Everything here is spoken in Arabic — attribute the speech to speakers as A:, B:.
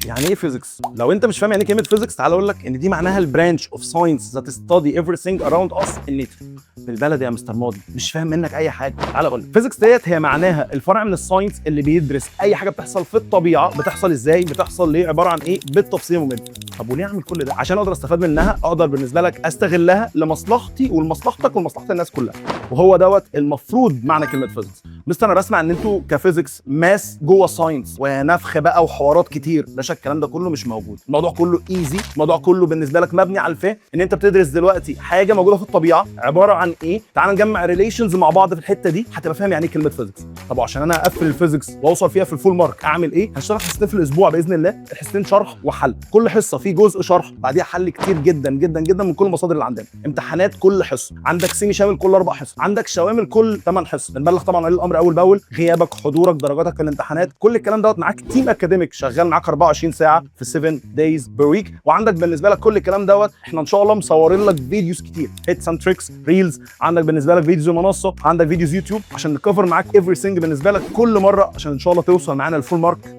A: يعني ايه فيزيكس؟ لو انت مش فاهم يعني ايه كلمه فيزيكس، تعال اقول لك ان دي معناها البرانش اوف ساينس ذات ستادي everything around us in nature. بالبلد يا مستر ماضي مش فاهم منك اي حاجه. تعال اقول لك فيزيكس ديت هي معناها الفرع من الساينس اللي بيدرس اي حاجه بتحصل في الطبيعه، بتحصل ازاي، بتحصل ليه، عباره عن ايه بالتفصيل ممل. طب وليه اعمل كل ده؟ عشان اقدر استفاد منها، اقدر بالنسبه لك استغلها لمصلحتي ولمصلحتك ولمصلحه الناس كلها. وهو دوت المفروض معنى كلمه فيزيكس. مستر انا بسمع ان انتوا كفيزيكس ماس جوه ساينس ونفخ بقى وحوارات كتير. باشا الكلام ده كله مش موجود، الموضوع كله ايزي، الموضوع كله بالنسبه لك مبني على الفهم ان انت بتدرس دلوقتي حاجه موجوده في الطبيعه عباره عن ايه. تعال نجمع ريليشنز مع بعض في الحته دي، هتبقى فاهم يعني ايه كلمه فيزيكس. طب عشان انا اقفل الفيزيكس واوصل فيها في الفول مارك اعمل ايه؟ هنشرح حصتين في الاسبوع باذن الله، الحصتين شرح وحل، كل حصه في جزء شرح بعديها حل كتير جدا جدا جدا من كل المصادر اللي عندنا، امتحانات كل حصه، عندك سيمي شامل كل 4 حصص، عندك شوامل كل 8 حصص، بنبلغ طبعا ولي الامر اول باول، غيابك، حضورك، درجاتك في الامتحانات، كل الكلام دوت معاك تيم اكاديميك شغال معاك 24 ساعه في 7 دايز بير ويك. وعندك بالنسبه لك كل الكلام دوت احنا ان شاء الله مصورين لك فيديوز كتير، هيتس اند تريكس، ريلز، عندك بالنسبه لك فيديوز المنصه، عندك فيديوز يوتيوب عشان نكفر معاك everything بالنسبه لك كل مره، عشان ان شاء الله توصل معانا الفول مارك